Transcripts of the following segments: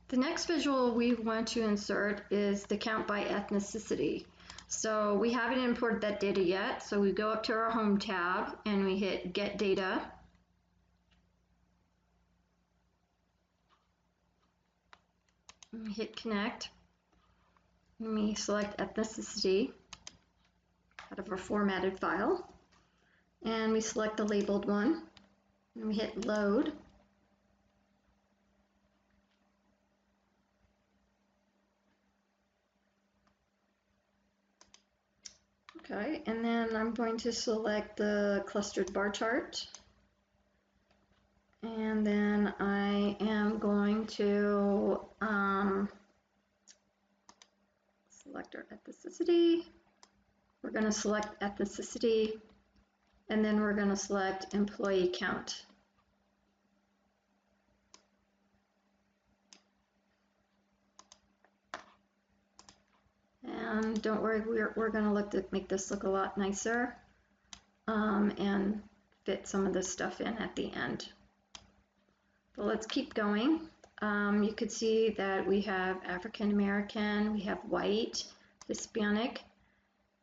The next visual we want to insert is the count by ethnicity. So we haven't imported that data yet, so we go up to our Home tab and we hit Get Data. And we hit Connect. And we select ethnicity out of our formatted file. And we select the labeled one. And we hit Load. Okay, and then I'm going to select the clustered bar chart. And then I am going to select our ethnicity. We're going to select ethnicity, and then we're going to select employee count. And don't worry, we're going to make this look a lot nicer and fit some of this stuff in at the end. But let's keep going. You could see that we have African American, we have white, Hispanic,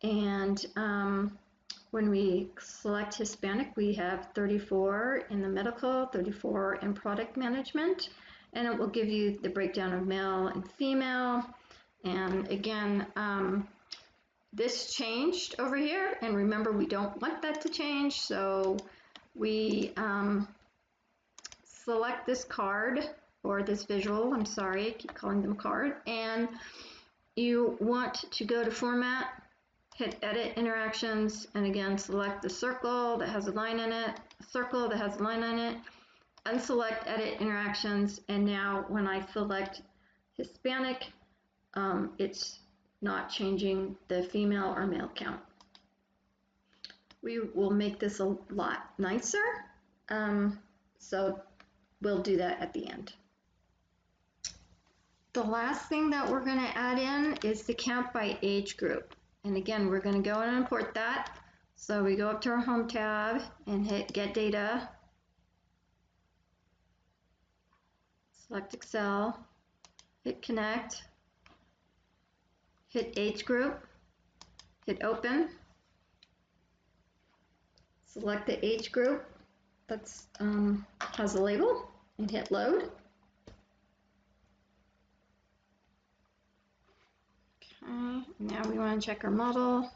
and when we select Hispanic, we have 34 in the medical, 34 in product management, and it will give you the breakdown of male and female. And again, this changed over here, and remember, we don't want that to change, so we select this card, or this visual, I'm sorry, I keep calling them card, and you want to go to Format, hit Edit Interactions, and again, select the circle that has a line in it, circle that has a line in it, unselect Edit Interactions, and now when I select Hispanic, it's not changing the female or male count. We will make this a lot nicer, so we'll do that at the end. The last thing that we're going to add in is the count by age group. And again, we're going to go and import that. So we go up to our Home tab and hit Get Data. Select Excel, hit Connect, hit Age Group, hit Open. Select the age group that's has a label and hit Load. Okay, now we want to check our model.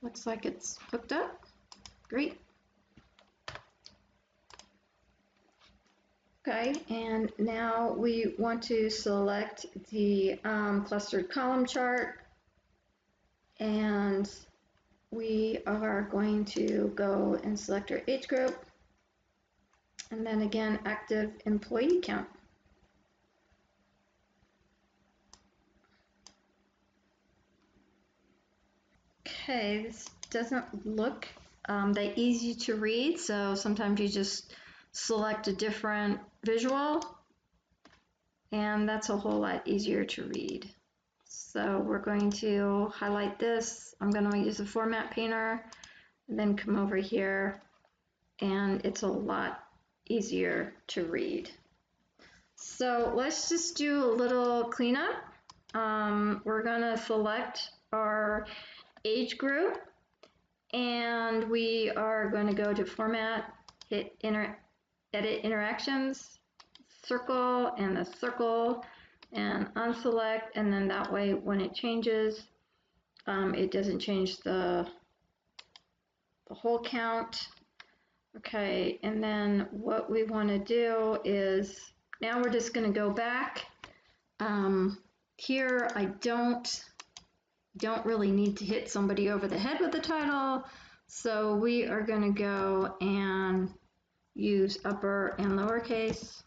Looks like it's hooked up. Great. Okay, and now we want to select the clustered column chart, and we are going to go and select our age group, and then again, active employee count. Okay, this doesn't look that easy to read, so sometimes you just select a different visual, and that's a whole lot easier to read. So we're going to highlight this. I'm going to use the Format Painter, and then come over here, and it's a lot easier to read. So let's just do a little cleanup. We're going to select our age group, and we are going to go to Format, hit Edit Interactions, circle and the circle, and unselect, and then that way when it changes, it doesn't change the whole count. Okay, and then what we want to do is, now we're just going to go back. Here I don't really need to hit somebody over the head with the title, so we are going to go and use upper and lowercase.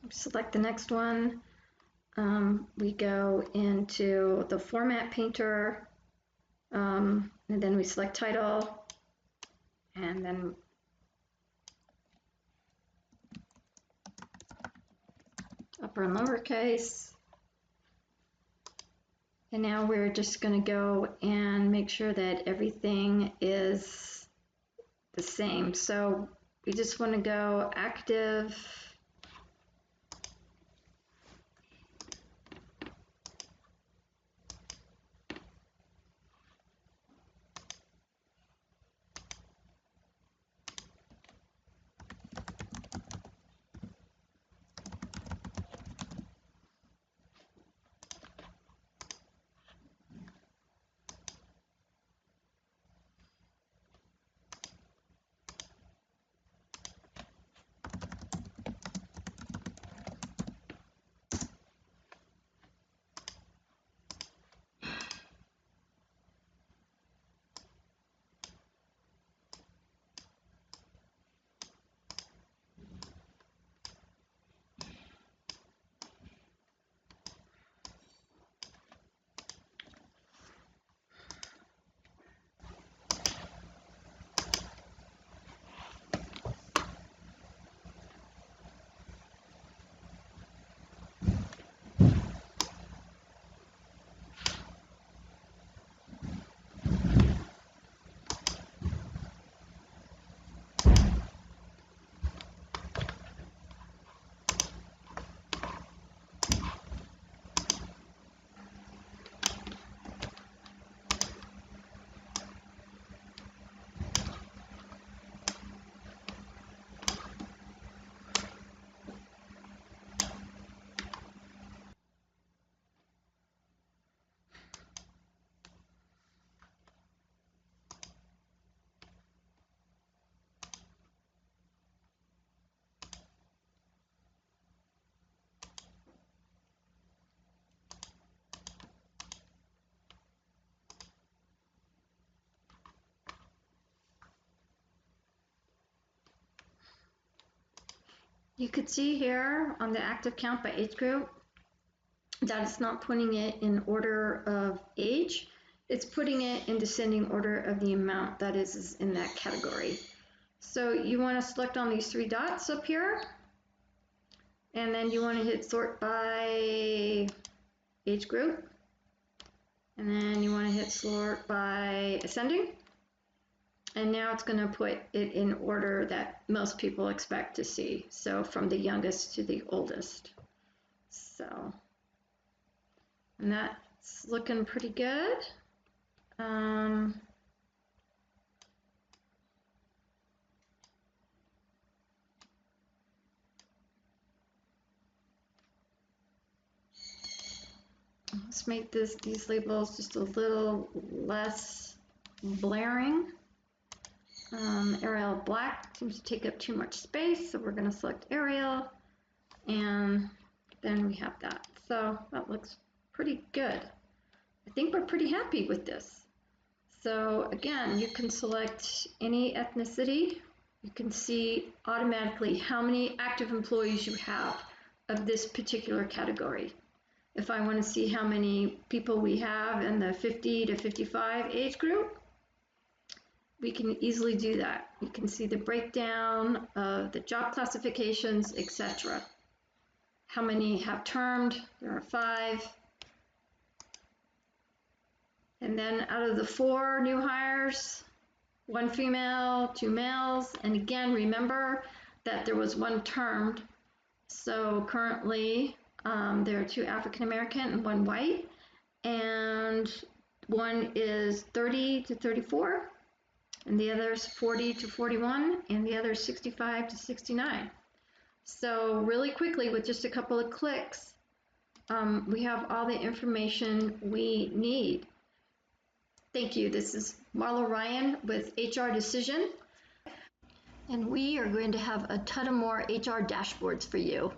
select the next one. We go into the format painter, and then we select title, and then upper and lowercase. And now we're just going to go and make sure that everything is the same. So we just want to go active, You could see here on the active count by age group that it's not putting it in order of age. It's putting it in descending order of the amount that is in that category. So you want to select on these three dots up here, and then you want to hit sort by age group, and then you want to hit sort by ascending. And now it's going to put it in order that most people expect to see. So from the youngest to the oldest. So, and that's looking pretty good. Let's make these labels just a little less blaring. Arial black seems to take up too much space, so we're going to select Arial, and then we have that. So that looks pretty good. I think we're pretty happy with this. So again, you can select any ethnicity. You can see automatically how many active employees you have of this particular category. If I want to see how many people we have in the 50 to 55 age group, we can easily do that. You can see the breakdown of the job classifications, etc. How many have termed? There are 5. And then out of the 4 new hires, 1 female, 2 males. And again, remember that there was 1 termed. So currently there are 2 African American and 1 white. And 1 is 30 to 34. And the other is 40 to 41, and the other is 65 to 69. So really quickly, with just a couple of clicks, we have all the information we need. Thank you. This is Marla Ryan with HR Decision, and we are going to have a ton of more HR dashboards for you.